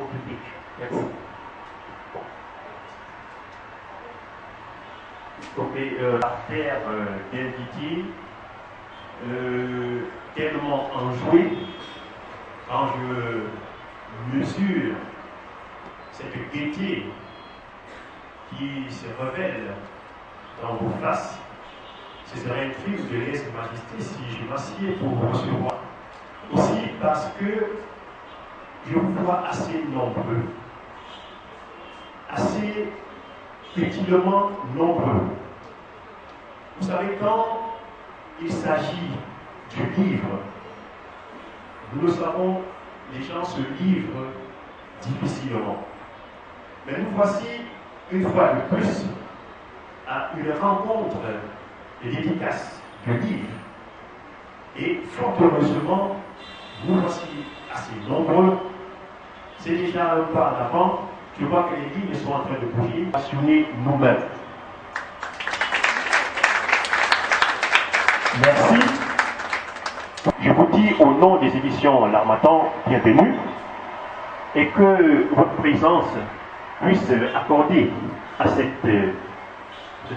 au public. Merci. Ok, l'artère d'identité, tellement enjouée, quand je mesure cette gaieté qui se révèle dans vos faces, ce serait un crime de lèse-majesté si je m'assieds pour vous recevoir. Aussi parce que je vous vois assez nombreux, assez utilement nombreux. Vous savez, quand il s'agit du livre, nous le savons, les gens se livrent difficilement. Mais nous voici, une fois de plus, à une rencontre de dédicace du livre. Et fort heureusement, nous voici assez nombreux. C'est déjà un pas en avant. Je vois que les lignes sont en train de bouger. Passionnés nous-mêmes. Merci. Je vous dis au nom des éditions L'Harmattan, bienvenue, et que votre présence puisse accorder à cet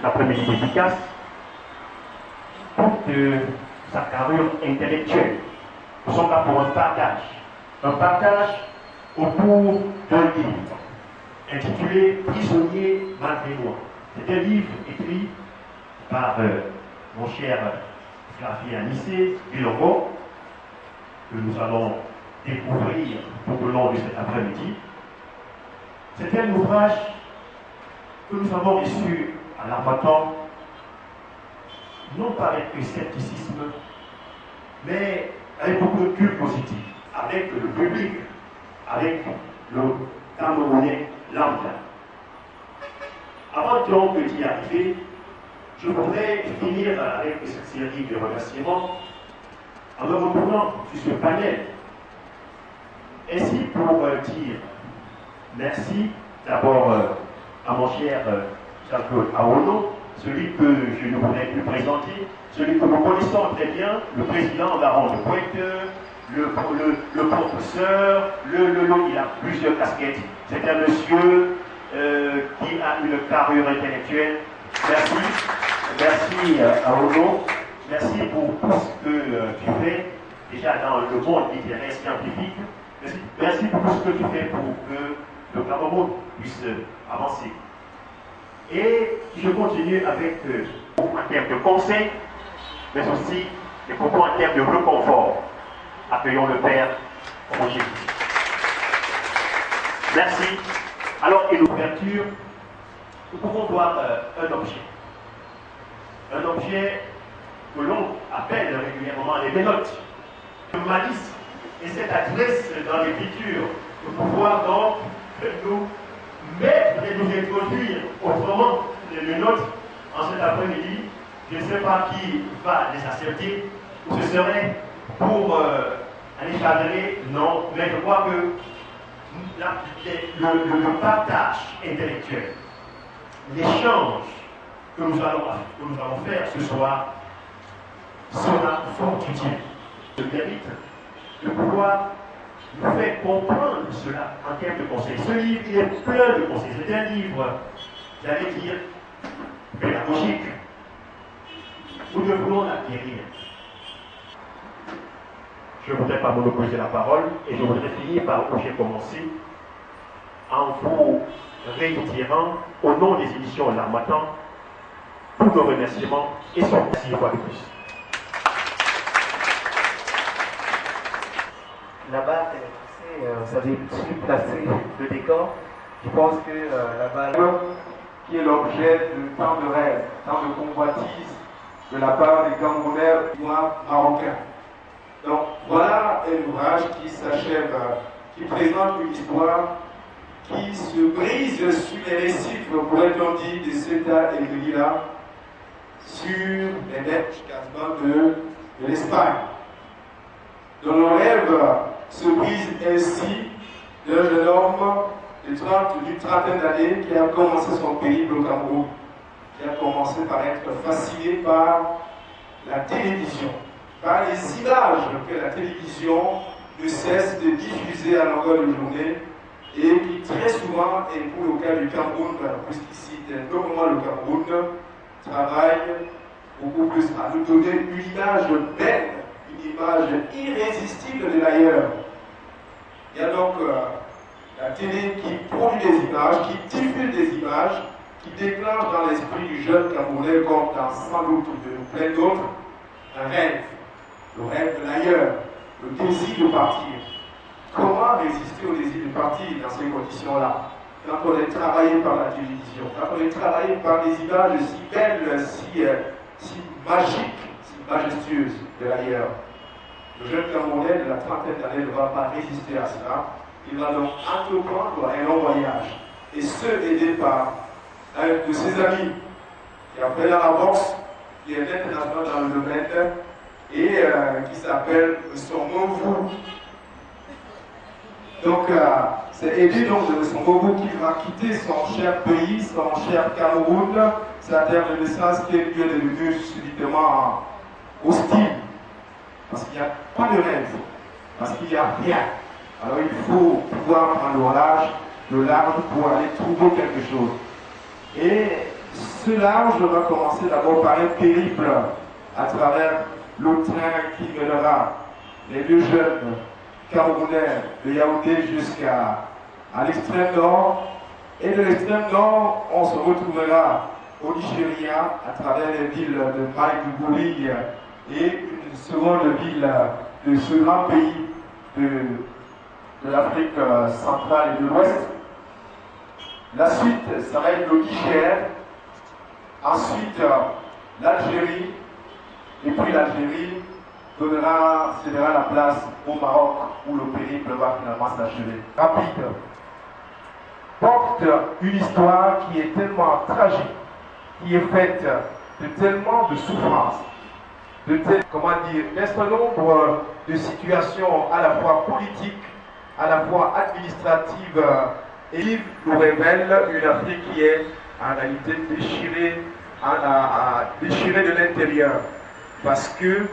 après-midi efficace toute sa carrure intellectuelle. Nous sommes là pour un partage autour d'un livre intitulé Prisonnier malgré moi. C'est un livre écrit par mon cher Flavien Anissé Bilongo, que nous allons découvrir tout au long de cet après-midi. C'est un ouvrage que nous avons reçu à l'Harmattan, non pas avec scepticisme, mais avec beaucoup de curiosité, avec le public, avec le Camerounais lambda. Avant donc d'y arriver, je voudrais finir avec cette série de remerciements en me retournant sur ce panel. Ainsi pour dire merci d'abord à mon cher Jean-Claude Aono, celui que je ne voudrais plus présenter, celui que nous connaissons très bien, le président Baron de Pointeur, le professeur, il a plusieurs casquettes. C'est un monsieur qui a une carrure intellectuelle. Merci. Merci Aono. Merci pour tout ce que tu fais déjà dans le monde littéraire scientifique. Merci pour tout ce que tu fais pour que le Cameroun puisse avancer. Et je continue avec en termes de conseils, mais aussi des propos en termes de reconfort. Accueillons le Père Roger. Merci. Alors, et l'ouverture, nous pouvons voir un objet. Un objet que l'on appelle régulièrement les ménotes. Le malice et cette adresse dans l'écriture pour pouvoir donc nous mettre et nous introduire autrement les ménotes en cet après-midi. Je ne sais pas qui va les accepter, ou ce serait pour aller cadrer, non, mais je crois que le partage intellectuel, l'échange que nous allons faire ce soir sera fort utile. Le mérite de pouvoir nous faire comprendre cela en termes de conseils. Ce livre, il est plein de conseils. C'est un livre, j'allais dire, pédagogique. Nous devons l'acquérir. Je ne voudrais pas monopoliser la parole et je voudrais finir par où j'ai commencé en vous réitérant au nom des éditions L'Harmattan tous nos remerciements et son merci une fois de plus. Là-bas, vous avez placé le décor. Je pense que là-bas, qui est l'objet de tant de rêves, tant de convoitises de la part des Camerounais marocains. Donc voilà un ouvrage qui s'achève, qui présente une histoire qui se brise sur les récifs, pourrait-on dire, de Ceuta et de Melilla, sur les mers de l'Espagne. Dont le rêve se brise ainsi d'un jeune homme d'une trentaine d'années qui a commencé son périple au Cameroun, qui a commencé par être fasciné par la télévision, par les images que la télévision ne cesse de diffuser à longueur de journée, et qui très souvent, et pour le cas du Cameroun, puisqu'ici, normalement le Cameroun travaille beaucoup plus à nous donner une image belle, une image irrésistible de l'ailleurs. Il y a donc la télé qui produit des images, qui diffuse des images, qui déclenche dans l'esprit du jeune Camerounais, comme dans sans doute de plein d'autres, un rêve, le rêve de l'ailleurs, le désir de partir. Comment résister au désir de partir dans ces conditions-là? Quand on est travaillé par la télévision, quand on est travaillé par des images si belles, si magiques, si majestueuses de l'ailleurs. Le jeune Camerounais de la trentaine d'années ne va pas résister à cela. Il va donc entreprendre un long voyage. Et ce, aidé par un de ses amis qui a fait dans la boxe, qui est international dans le domaine et qui s'appelle Songovu. Donc, c'est aidé donc de Songovu qui va quitter son cher pays, son cher Cameroun, sa terre de naissance qui est devenu subitement hostile. Parce qu'il n'y a pas de rêve, parce qu'il n'y a rien. Alors il faut pouvoir prendre le large pour aller trouver quelque chose. Et ce large va commencer d'abord par un périple à travers le train qui mènera les deux jeunes Camerounais de Yaoundé jusqu'à l'extrême nord. Et de l'extrême nord, on se retrouvera au Nigeria à travers les villes de Maïdougouri et une seconde ville de ce grand pays de l'Afrique centrale et de l'Ouest. La suite, ça va être le Niger, ensuite l'Algérie, et puis l'Algérie cédera la place au Maroc où le périple va finalement s'achever. Rapide, porte une histoire qui est tellement tragique, qui est faite de tellement de souffrances, d'un certain nombre de situations à la fois politiques, à la fois administratives, et nous révèle une Afrique qui est en réalité déchirée de l'intérieur. Parce que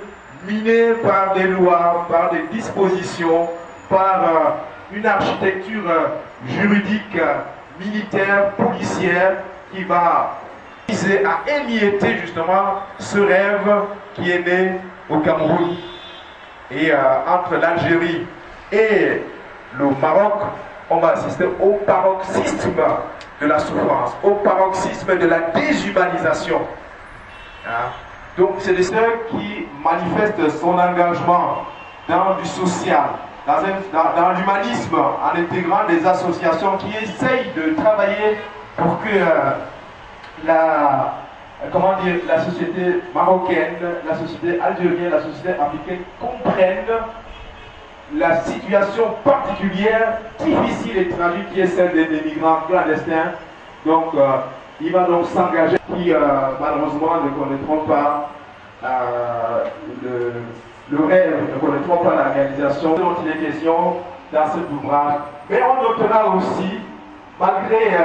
minée par des lois, par des dispositions, par une architecture juridique, militaire, policière, qui va viser à émietter justement ce rêve qui est né au Cameroun. Et entre l'Algérie et le Maroc, on va assister au paroxysme de la souffrance, au paroxysme de la déshumanisation. Donc c'est de ceux qui manifestent son engagement dans du social, dans l'humanisme, en intégrant des associations qui essayent de travailler pour que la société marocaine, la société algérienne, la société africaine comprennent la situation particulière, difficile et tragique qui est celle des migrants clandestins. Donc, il va donc s'engager, qui malheureusement ne connaîtront pas le rêve, ne connaîtront pas la réalisation dont il est question dans cet ouvrage. Mais on notera aussi, malgré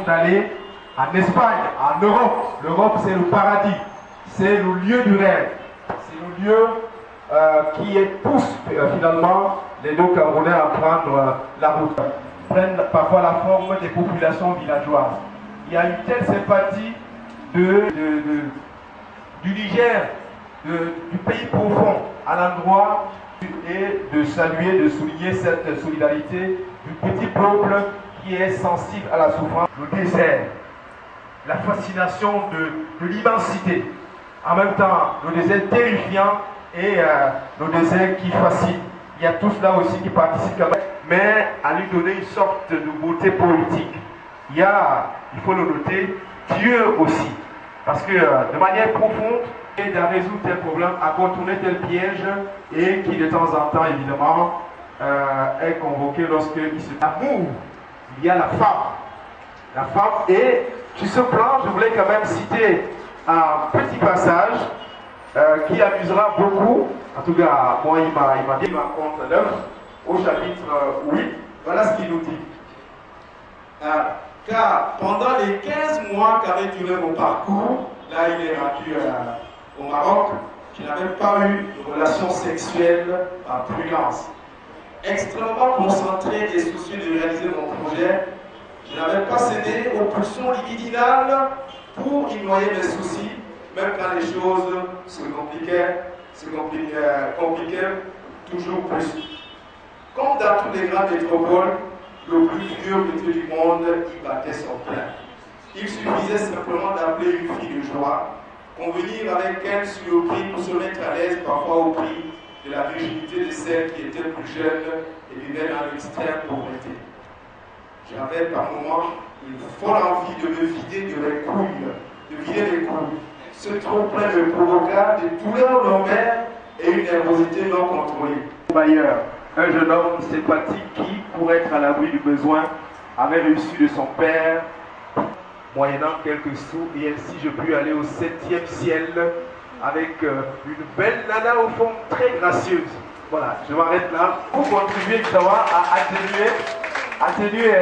d'aller en Espagne, en Europe. L'Europe, c'est le paradis, c'est le lieu du rêve, c'est le lieu qui pousse finalement les deux Camerounais à prendre la route, prennent parfois la forme des populations villageoises. Il y a une telle sympathie du Niger, du pays profond, à l'endroit et de saluer, de souligner cette solidarité du petit peuple qui est sensible à la souffrance, le désert, la fascination de l'immensité, en même temps le désert terrifiant et le désert qui fascine. Il y a tout cela aussi qui participe quand même, mais à lui donner une sorte de beauté poétique. Il faut le noter, Dieu aussi, parce que de manière profonde, aide à résoudre tel problème, à contourner tel piège, et qui de temps en temps, évidemment, est convoqué lorsqu'il se l'amour. Il y a la femme, et sur ce plan, je voulais quand même citer un petit passage qui amusera beaucoup. En tout cas, moi, il m'a dit, compte 9, au chapitre 8, voilà ce qu'il nous dit. Car pendant les 15 mois qu'avait duré mon parcours, là il est rendu au Maroc, je n'avais pas eu de relation sexuelle par prudence. extrêmement concentré et soucieux de réaliser mon projet, je n'avais pas cédé aux pulsions libidinales pour y noyer mes soucis, même quand les choses se compliquaient toujours plus. Comme dans toutes les grandes métropoles, le plus vieux métier du monde y battait son plein. Il suffisait simplement d'appeler une fille de joie, convenir avec elle sur le prix pour se mettre à l'aise, parfois au prix de la virginité de celles qui étaient plus jeunes et vivaient dans l'extrême pauvreté. J'avais par moments une folle envie de me vider les couilles. Ce trop-plein me provoqua des douleurs lombaires et une nervosité non contrôlée. D'ailleurs, un jeune homme sympathique qui, pour être à l'abri du besoin, avait reçu de son père, moyennant quelques sous, et ainsi je pus aller au 7e ciel avec une belle nana au fond très gracieuse. Voilà, je m'arrête là pour contribuer évidemment à atténuer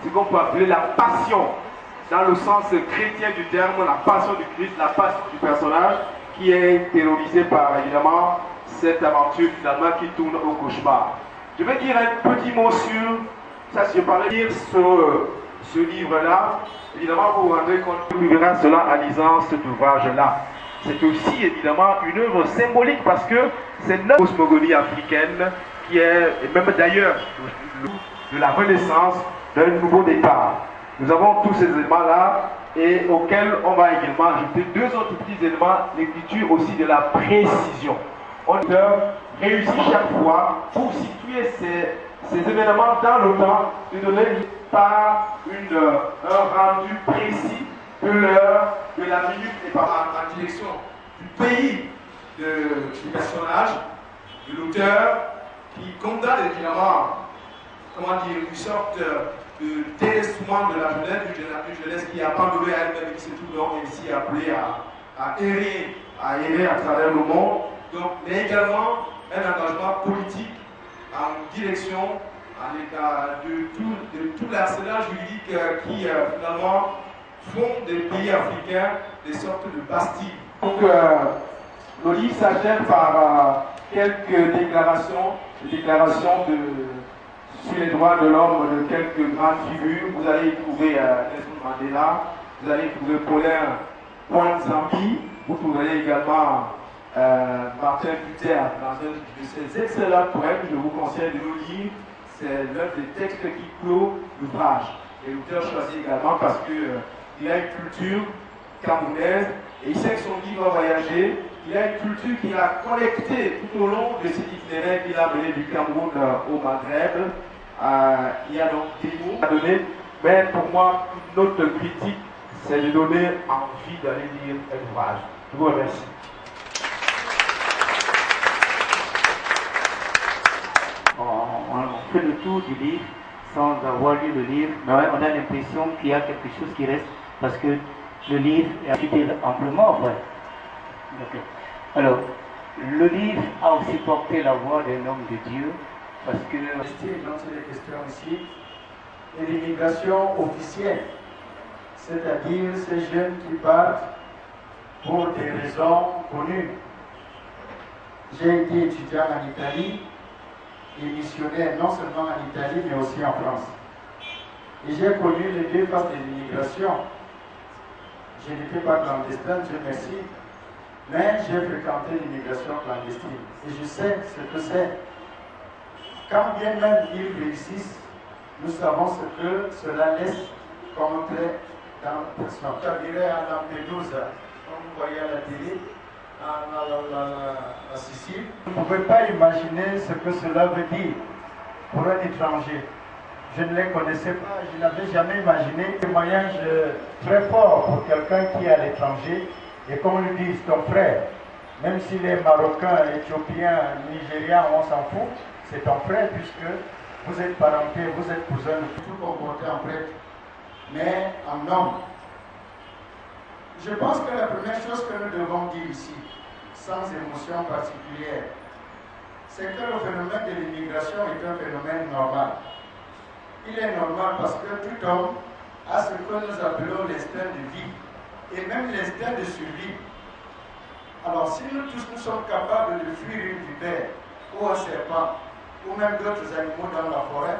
ce qu'on peut appeler la passion, dans le sens chrétien du terme, la passion du Christ, la passion du personnage qui est terrorisé par évidemment cette aventure finalement qui tourne au cauchemar. Je vais dire un petit mot sur ça, si je parlais de lire ce livre-là. Évidemment, vous vous rendrez compte que vous verrez cela en lisant cet ouvrage-là. C'est aussi évidemment une œuvre symbolique parce que c'est notre cosmogonie africaine qui est, et même d'ailleurs, de la renaissance, d'un nouveau départ. Nous avons tous ces éléments-là et auxquels on va également ajouter deux autres petits éléments, l'écriture aussi de la précision. On réussit chaque fois pour situer ces événements dans le temps, de donner par un rendu précis de l'heure, de la minute et en direction du pays du personnage, de l'auteur, qui condamne évidemment, une sorte de délaissement de la jeunesse qui a abandonné elle-même et qui s'est tout le monde ici appelé à errer à travers le monde. Donc, mais également un engagement politique en direction de tout l'arsenal juridique qui finalement font des pays africains des sortes de bastilles. Donc, le livre s'achève par quelques déclarations sur les droits de l'homme de quelques grandes figures. Vous allez y trouver Nelson Mandela, vous allez y trouver Paulin Pointe-Zambi, vous trouverez également Martin Luther dans un de ses excellents poèmes. Je vous conseille de le lire. C'est l'un des textes qui clôt l'ouvrage. Et l'auteur choisit également parce qu'il a une culture camerounaise et il sait que son livre va voyager. Il a une culture qu'il a collectée tout au long de cet itinéraire qu'il a mené du Cameroun au Maghreb. Il y a donc des mots à donner, mais pour moi, notre critique, c'est de donner envie d'aller lire un ouvrage. Je vous remercie. On fait le tour du livre sans avoir lu le livre, mais on a l'impression qu'il y a quelque chose qui reste parce que le livre est appliqué amplement. Ouais. Okay. Alors, le livre a aussi porté la voix d'un homme de Dieu parce que c'est des questions ici et l'immigration officielle, c'est-à-dire ces jeunes qui partent pour des raisons connues. J'ai été étudiant en Italie et missionnaire non seulement en Italie mais aussi en France. Et j'ai connu les deux phases de l'immigration. Je n'étais pas clandestin, Dieu merci, mais j'ai fréquenté l'immigration clandestine. Et je sais ce que c'est. Quand bien même ils réussissent, nous savons ce que cela laisse comme trait dans la personne. Je dirais à Lampedusa, comme vous voyez à la télé, à Sicile. Vous ne pouvez pas imaginer ce que cela veut dire pour un étranger. Je ne les connaissais pas, je n'avais jamais imaginé un témoignage très fort pour quelqu'un qui est à l'étranger et qu'on lui dise ton frère, même s'il est marocain, éthiopien, nigérian, on s'en fout, c'est ton frère puisque vous êtes parenté, vous êtes cousin, tout comporté en prêtre, mais en homme. Je pense que la première chose que nous devons dire ici, sans émotion particulière, c'est que le phénomène de l'immigration est un phénomène normal. Il est normal parce que tout homme a ce que nous appelons l'instinct de vie et même l'instinct de survie. Alors si nous tous nous sommes capables de fuir une vipère, ou un serpent, ou même d'autres animaux dans la forêt,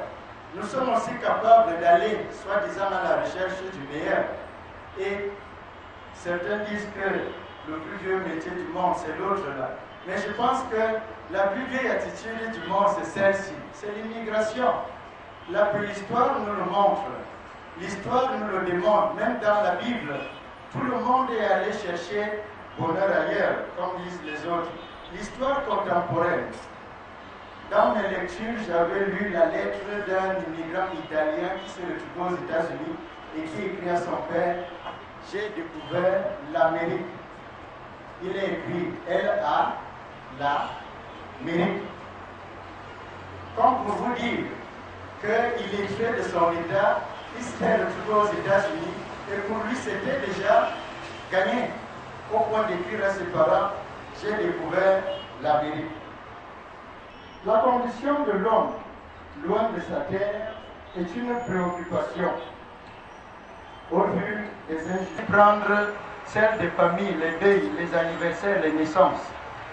nous sommes aussi capables d'aller, soi-disant, à la recherche du meilleur. Et certains disent que le plus vieux métier du monde, c'est l'autre là. Mais je pense que la plus vieille attitude du monde, c'est celle-ci, c'est l'immigration. La préhistoire nous le montre, l'histoire nous le démontre, même dans la Bible, tout le monde est allé chercher bonheur ailleurs, comme disent les autres. L'histoire contemporaine. Dans mes lectures, j'avais lu la lettre d'un immigrant italien qui s'est retrouvé aux États-Unis et qui écrit à son père: j'ai découvert l'Amérique. Il est écrit L-A, l'Amérique. Comme pour vous dire qu'il écrit de son état, il s'est retrouvé aux États-Unis et pour lui c'était déjà gagné. Au point d'écrire à ses parents: j'ai découvert l'Amérique. La condition de l'homme, loin de sa terre, est une préoccupation. Au vu des injustices, prendre celle des familles, les deuils, les anniversaires, les naissances.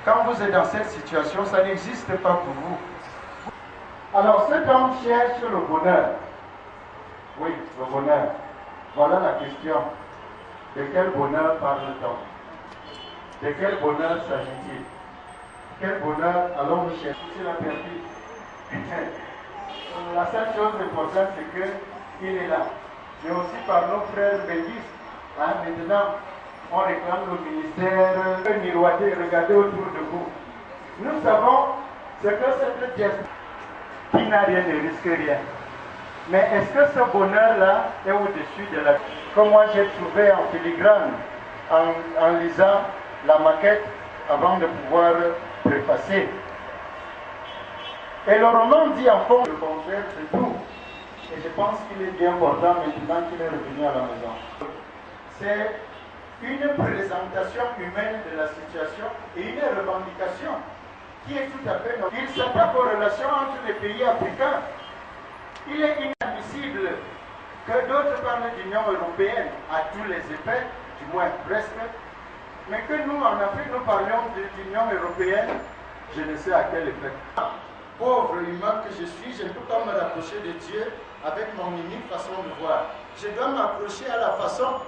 Quand vous êtes dans cette situation, ça n'existe pas pour vous. Alors cet homme cherche le bonheur. Oui, le bonheur. Voilà la question. De quel bonheur parle-t-on? De quel bonheur s'agit-il? Quel bonheur allons-nous chercher? C'est la perdu. La seule chose importante, c'est qu'il est là. Mais aussi par nos frères bédistes. Maintenant, on réclame le ministère, miroiter, regardez autour de vous. Nous savons ce que cette diaspora qui n'a rien ne risque rien. Mais est-ce que ce bonheur-là est au-dessus de la vie? Comme moi j'ai trouvé en filigrane, en lisant la maquette avant de pouvoir préfacer. Et le roman dit en fond le contraire de tout. Et je pense qu'il est bien important maintenant qu'il est revenu à la maison. C'est une présentation humaine de la situation et une revendication qui est tout à fait normale. Il n'y a pas de corrélation entre les pays africains. Il est inadmissible que d'autres parlent d'Union européenne à tous les effets, du moins presque, mais que nous, en Afrique, nous parlions d'Union européenne, je ne sais à quel effet. Pauvre humain que je suis, je ne peux pas me rapprocher de Dieu avec mon unique façon de voir. Je dois m'approcher à la façon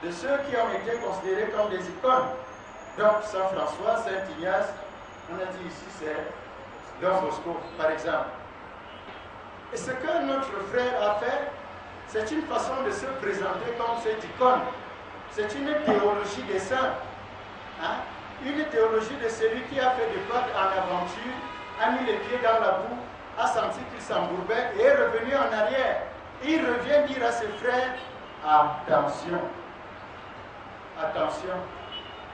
de ceux qui ont été considérés comme des icônes. Donc, Saint François, Saint Ignace, on a dit ici, c'est Don Bosco, par exemple. Et ce que notre frère a fait, c'est une façon de se présenter comme cette icône. C'est une théologie des saints. Une théologie de celui qui a fait des pas en aventure, a mis les pieds dans la boue, a senti qu'il s'embourbait et est revenu en arrière. Il revient dire à ses frères: attention, attention,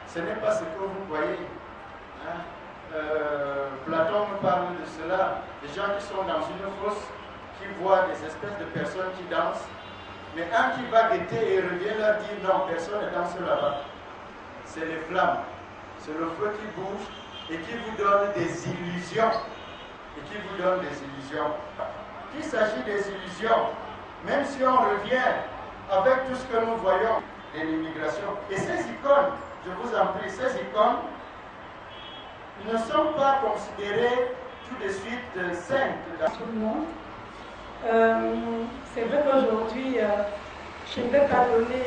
ce n'est pas ce que vous voyez. Platon nous parle de cela, des gens qui sont dans une fosse, qui voient des espèces de personnes qui dansent, mais un qui va guetter et revient leur dire: non, personne ne danse là-bas. C'est les flammes, c'est le feu qui bouge et qui vous donne des illusions. Et qui vous donne des illusions. Il s'agit des illusions, même si on revient avec tout ce que nous voyons de l'immigration. Et ces icônes, je vous en prie, ces icônes ne sont pas considérées tout de suite saintes. Tout le monde. C'est vrai qu'aujourd'hui, je ne vais pas donner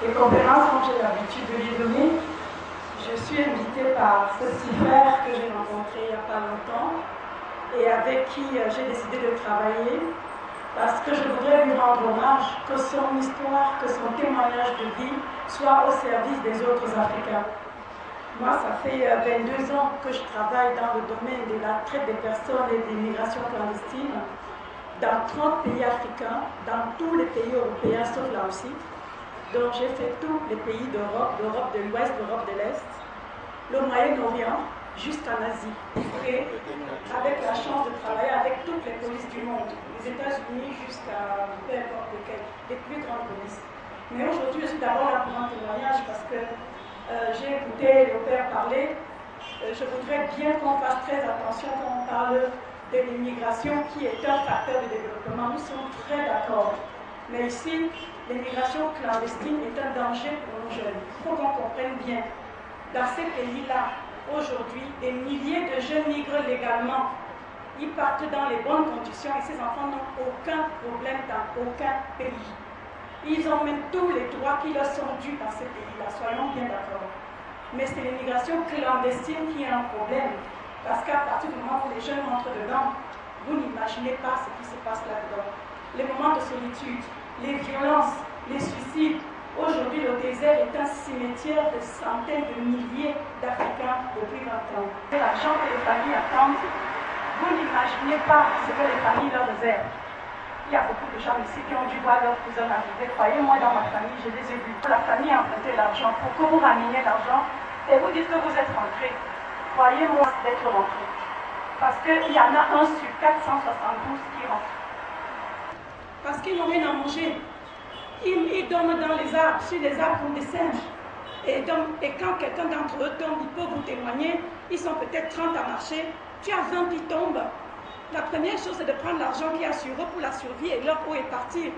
les conférences comme j'ai l'habitude de les donner. Je suis invitée par ce petit frère que j'ai rencontré il n'y a pas longtemps et avec qui j'ai décidé de travailler parce que je voudrais lui rendre hommage, que son histoire, que son témoignage de vie soit au service des autres Africains. Moi, ça fait 22 ans que je travaille dans le domaine de la traite des personnes et des migrations clandestines dans 30 pays africains, dans tous les pays européens, sauf la Russie. Donc j'ai fait tous les pays d'Europe, d'Europe de l'Ouest, d'Europe de l'Est, le Moyen-Orient, jusqu'en Asie. Et avec la chance de travailler avec toutes les polices du monde, des États-Unis jusqu'à peu importe lesquelles, les plus grandes polices. Mais aujourd'hui, je suis d'abord là pour un témoignage parce que j'ai écouté le père parler. Je voudrais bien qu'on fasse très attention quand on parle de l'immigration qui est un facteur de développement. Nous sommes très d'accord. Mais ici, l'immigration clandestine est un danger pour nos jeunes. Il faut qu'on comprenne bien. Dans ces pays-là, Aujourd'hui, des milliers de jeunes migrent légalement. Ils partent dans les bonnes conditions et ces enfants n'ont aucun problème dans aucun pays. Ils ont même tous les droits qui leur sont dus dans ces pays-là, soyons bien d'accord. Mais c'est l'immigration clandestine qui est un problème. Parce qu'à partir du moment où les jeunes entrent dedans, vous n'imaginez pas ce qui se passe là-dedans. Les moments de solitude, les violences, les suicides. Aujourd'hui, le désert est un cimetière de centaines de milliers d'Africains depuis 20 ans. L'argent que les familles attendent, vous n'imaginez pas ce que les familles leur réservent. Il y a beaucoup de gens ici qui ont dû voir leurs cousins arriver. Croyez-moi, dans ma famille, je les ai vus. La famille a emprunté l'argent pour que vous rameniez l'argent et vous dites que vous êtes rentrés. Croyez-moi d'être rentrés. Parce qu'il y en a un sur 472 qui rentre. Parce qu'ils n'ont rien à manger. Ils dorment dans les arbres, sur les arbres comme des singes. Et quand quelqu'un d'entre eux tombe, il peut vous témoigner. Ils sont peut-être 30 à marcher. Tu as 20 qui tombent. La première chose, c'est de prendre l'argent qu'il y a sur eux pour la survie et leur eau est partir.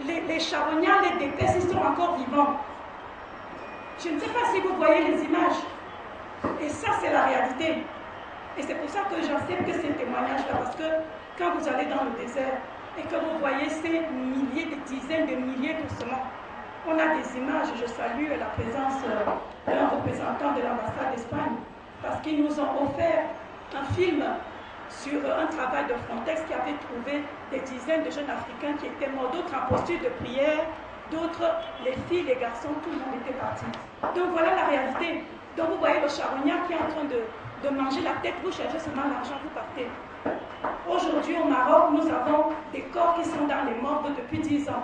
Les charognards, les dépêches, ils sont encore vivants. Je ne sais pas si vous voyez les images. Et ça, c'est la réalité. Et c'est pour ça que j'accepte ces témoignages-là, parce que quand vous allez dans le désert et que vous voyez ces milliers, des dizaines de milliers doucement, on a des images. Je salue la présence d'un représentant de l'ambassade d'Espagne, parce qu'ils nous ont offert un film sur un travail de Frontex qui avait trouvé des dizaines de jeunes Africains qui étaient morts, d'autres en posture de prière, d'autres, les filles, les garçons, tout le monde était parti. Donc voilà la réalité. Donc vous voyez le charognard qui est en train de manger la tête, vous cherchez seulement l'argent, vous partez. Aujourd'hui au Maroc, nous avons des corps qui sont dans les morgues depuis 10 ans.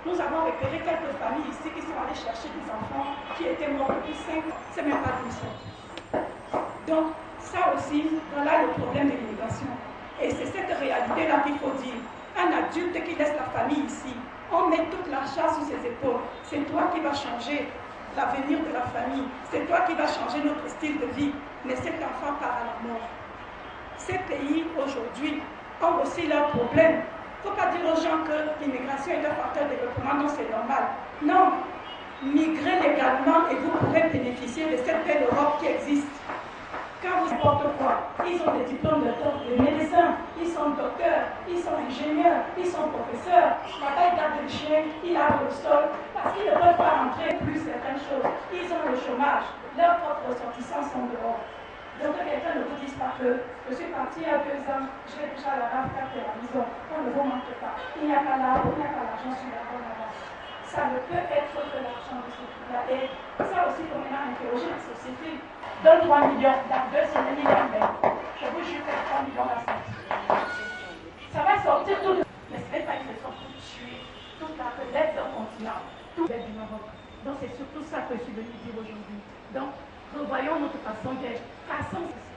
Nous avons repéré quelques familles ici qui sont allées chercher des enfants qui étaient morts depuis 5 ans. C'est même pas 12 ans. Donc, ça aussi, voilà le problème de l'immigration. Et c'est cette réalité-là qu'il faut dire. Un adulte qui laisse la famille ici, on met toute la charge sur ses épaules. C'est toi qui vas changer l'avenir de la famille. C'est toi qui vas changer notre style de vie. Mais cet enfant part à la mort. Ces pays, aujourd'hui, ont aussi leurs problèmes. Il ne faut pas dire aux gens que l'immigration est un facteur de développement. Non, c'est normal. Non. Migrez légalement et vous pourrez bénéficier de cette belle Europe qui existe. Quand vous n'importe quoi, ils ont des diplômes de médecins, ils sont docteurs, ils sont ingénieurs, ils sont professeurs. Là-bas, ils gardent le chien, ils lavent le sol, parce qu'ils ne peuvent pas rentrer plus certaines choses. Ils ont le chômage, leurs propres ressortissants sont dehors. Donc que quelqu'un ne vous dise pas que je suis parti il y a 2 ans, je vais déjà la rave carte de la maison, on ne vous manque pas. Il n'y a pas l'argent sur la bonne avance. Ça ne peut être que l'argent de ce truc-là. Et ça aussi, il faut maintenant interroger la société. Donne 3 millions, dans 2 semaines, il y a un mec. Je vous jure que 3 millions là, ça va sortir tout. Mais ce n'est pas une raison pour tuer toute la relève d'un continent, tout l'aide du Maroc. Donc c'est surtout ça que je suis venue dire aujourd'hui. Donc, revoyons notre façon d'être. Façons ceci.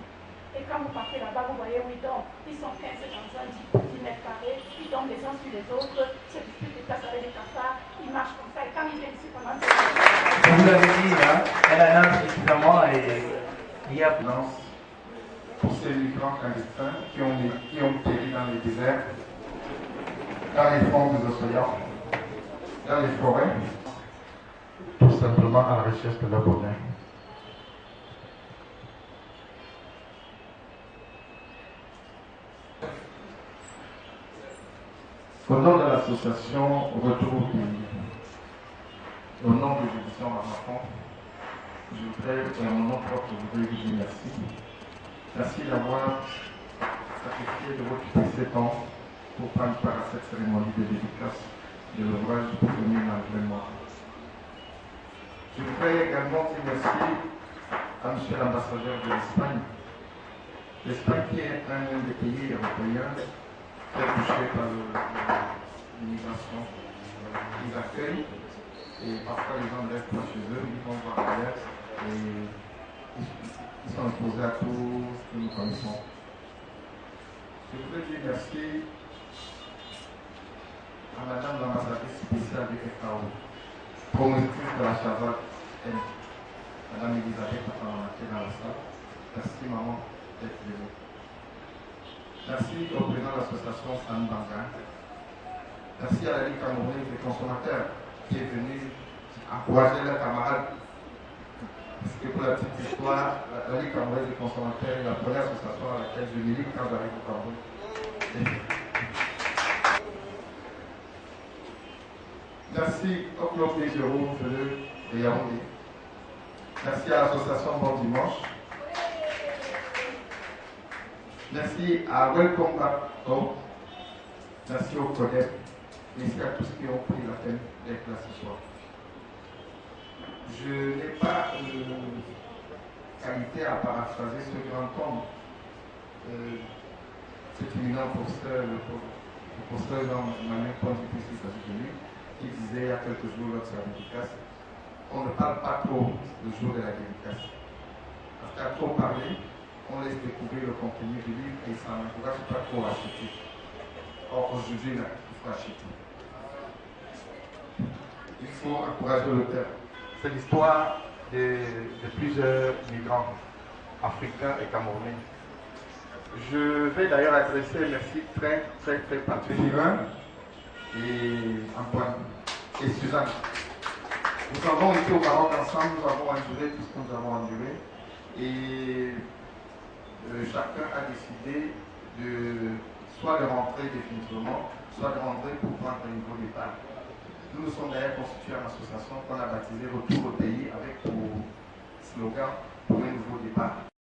Et quand vous partez là-bas, vous voyez où ils dorment. Ils sont 15 dans un 10 mètres carrés, ils dorment les uns sur les autres, se disputent des places avec des cafards, ils marchent comme ça. Et quand ils viennent ici pendant des Comme vous l'avez dit, hein, elle en a suffisamment et il y a pour ces migrants clandestins qui ont péri dans les déserts, dans les fonds des océans, dans les forêts, tout simplement à la recherche de leur bonheur. Au nom de l'association Retour au pays, au nom de l'édition Ramafon, je voudrais, à mon nom propre, je voudrais vous dire merci. Merci d'avoir sacrifié de votre précieux temps pour prendre part à cette cérémonie de dédicace de l'ouvrage pour venir malgré moi. Je voudrais également dire merci à M. l'ambassadeur de l'Espagne. L'Espagne qui est un des pays européens très touché par l'immigration. Ils accueillent et parfois les gens ne restent pas chez eux, ils vont voir ailleurs et ils sont opposés à tout ce que nous connaissons. Je voudrais dire merci à Madame l'ambassadrice spéciale du FAO, promotrice de la Chazat, Madame Elisabeth Patamana qui est dans la salle. Merci maman d'être venue. Merci au président de l'association Stan Banga. Merci à la Ligue camerounaise des consommateurs qui est venue encourager leurs camarades Parce que pour la petite histoire, la Ligue camerounaise des consommateurs est la première association à laquelle je milite quand j'arrive au Cameroun. Merci au Club des Géros de Yaoundé. Merci à l'association Bon Dimanche. Merci à Welcome Back Home. Merci au CODEP. Merci à tous qui ont pris la peine d'être là ce soir. Je n'ai pas qualité à paraphraser ce grand homme, cet éminent posteur, le posteur Jean-Emmanuel Pontifex aux États-Unis, qui disait il y a quelques jours lors de sa dédicace, on ne parle pas trop le jour de la dédicace. Parce qu'à trop parler, on laisse découvrir le contenu du livre et ça n'encourage pas trop à acheter. Or, aujourd'hui, il faut acheter. Il faut encourager l'auteur. C'est l'histoire de plusieurs migrants africains et camerounais. Je vais d'ailleurs adresser un merci très particulier et Antoine et Suzanne. Nous avons été au Maroc ensemble, nous avons enduré tout ce que nous avons enduré et chacun a décidé soit de rentrer définitivement, soit de rentrer pour prendre un nouveau départ. Nous nous sommes d'ailleurs constitués en association qu'on a baptisée Retour au pays avec pour slogan pour un nouveau départ.